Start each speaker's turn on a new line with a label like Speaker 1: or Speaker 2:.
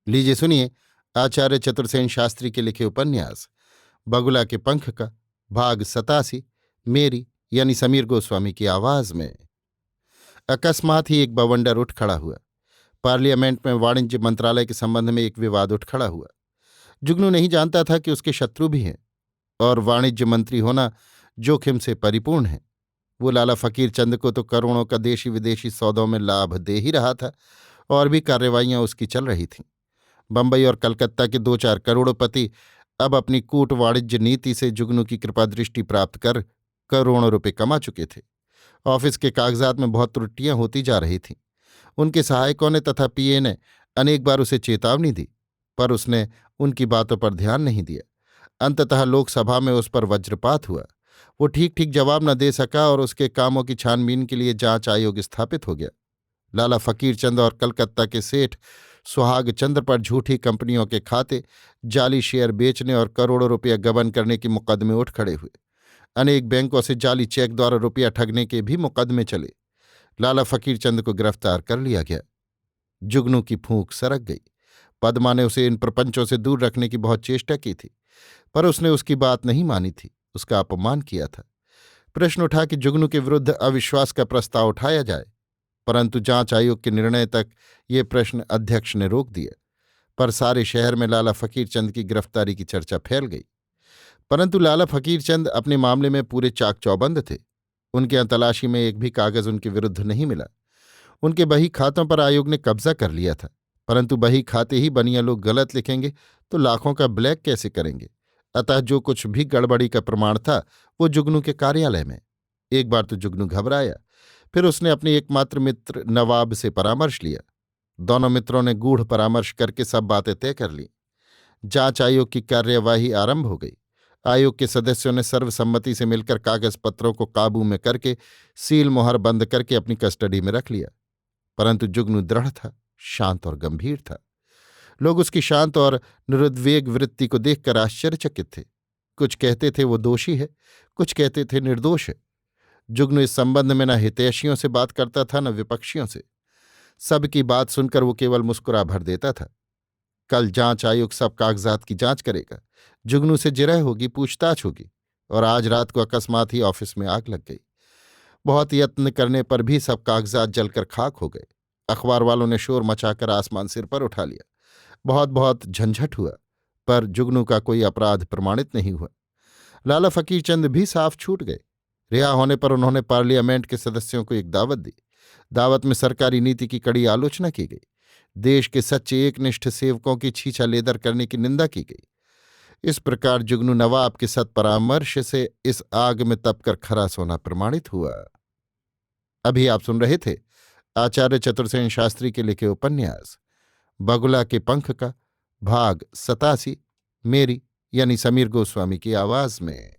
Speaker 1: लीजिए सुनिए आचार्य चतुर्सेन शास्त्री के लिखे उपन्यास बगुला के पंख का भाग 87 मेरी यानी समीर गोस्वामी की आवाज में। अकस्मात ही एक बवंडर उठ खड़ा हुआ। पार्लियामेंट में वाणिज्य मंत्रालय के संबंध में एक विवाद उठ खड़ा हुआ। जुगनू नहीं जानता था कि उसके शत्रु भी हैं और वाणिज्य मंत्री होना जोखिम से परिपूर्ण है। वो लाला फकीर चंद को तो करोड़ों का देशी विदेशी सौदों में लाभ दे ही रहा था और भी कार्रवाइयां उसकी चल रही थीं। बंबई और कलकत्ता के 2-4 करोड़पति अब अपनी कूट वाणिज्य नीति से जुगनू की कृपा दृष्टि प्राप्त कर करोड़ों रुपए कमा चुके थे। ऑफिस के कागजात में बहुत त्रुटियां होती जा रही थीं। उनके सहायकों ने तथा पीए ने अनेक बार उसे चेतावनी दी, पर उसने उनकी बातों पर ध्यान नहीं दिया। अंततः लोकसभा में उस पर वज्रपात हुआ। वो ठीक ठीक जवाब न दे सका और उसके कामों की छानबीन के लिए जांच आयोग स्थापित हो गया। लाला फकीर चंद और कलकत्ता के सेठ सुहाग चंद्र पर झूठी कंपनियों के खाते, जाली शेयर बेचने और करोड़ों रुपया गबन करने के मुकदमे उठ खड़े हुए। अनेक बैंकों से जाली चेक द्वारा रुपया ठगने के भी मुकदमे चले। लाला फकीर चंद को गिरफ्तार कर लिया गया। जुगनू की फूंक सरक गई। पद्मा ने उसे इन प्रपंचों से दूर रखने की बहुत चेष्टा की थी, पर उसने उसकी बात नहीं मानी थी, उसका अपमान किया था। प्रश्न उठा कि जुगनू के विरुद्ध अविश्वास का प्रस्ताव उठाया जाए, परंतु जांच आयोग के निर्णय तक ये प्रश्न अध्यक्ष ने रोक दिया। पर सारे शहर में लाला फकीर चंद की गिरफ्तारी की चर्चा फैल गई। परंतु लाला फकीर चंद अपने मामले में पूरे चाक चौबंद थे। उनके यहाँ तलाशी में एक भी कागज उनके विरुद्ध नहीं मिला। उनके बही खातों पर आयोग ने कब्जा कर लिया था, परंतु बही खाते ही बनिया लोग गलत लिखेंगे तो लाखों का ब्लैक कैसे करेंगे। अतः जो कुछ भी गड़बड़ी का प्रमाण था वो जुगनू के कार्यालय में। एक बार तो जुगनू घबराया। फिर उसने अपने एकमात्र मित्र नवाब से परामर्श लिया। दोनों मित्रों ने गूढ़ परामर्श करके सब बातें तय कर लीं। जांच आयोग की कार्यवाही आरंभ हो गई। आयोग के सदस्यों ने सर्वसम्मति से मिलकर कागज पत्रों को काबू में करके सील मोहर बंद करके अपनी कस्टडी में रख लिया। परंतु जुगनू दृढ़ था, शांत और गंभीर था। लोग उसकी शांत और निरुद्वेग वृत्ति को देखकर आश्चर्यचकित थे। कुछ कहते थे वो दोषी है, कुछ कहते थे निर्दोष है। जुगनू इस संबंध में न हितैषियों से बात करता था न विपक्षियों से। सबकी बात सुनकर वो केवल मुस्कुरा भर देता था। कल जांच आयोग सब कागजात की जांच करेगा, जुगनू से जिरह होगी, पूछताछ होगी। और आज रात को अकस्मात ही ऑफिस में आग लग गई। बहुत यत्न करने पर भी सब कागजात जलकर खाक हो गए। अखबार वालों ने शोर मचाकर आसमान सिर पर उठा लिया। बहुत बहुत झंझट हुआ, पर जुगनू का कोई अपराध प्रमाणित नहीं हुआ। लाला फकीर चंद भी साफ छूट गए। रिहा होने पर उन्होंने पार्लियामेंट के सदस्यों को एक दावत दी। दावत में सरकारी नीति की कड़ी आलोचना की गई। देश के सच्चे एकनिष्ठ सेवकों की छीछा लेदर करने की निंदा की गई। इस प्रकार जुगनू नवाब के सत्परामर्श से इस आग में तपकर खरा सोना प्रमाणित हुआ। अभी आप सुन रहे थे आचार्य चतुर्सेन शास्त्री के लिखे उपन्यास बगुला के पंख का भाग 87 मेरी यानी समीर गोस्वामी की आवाज में।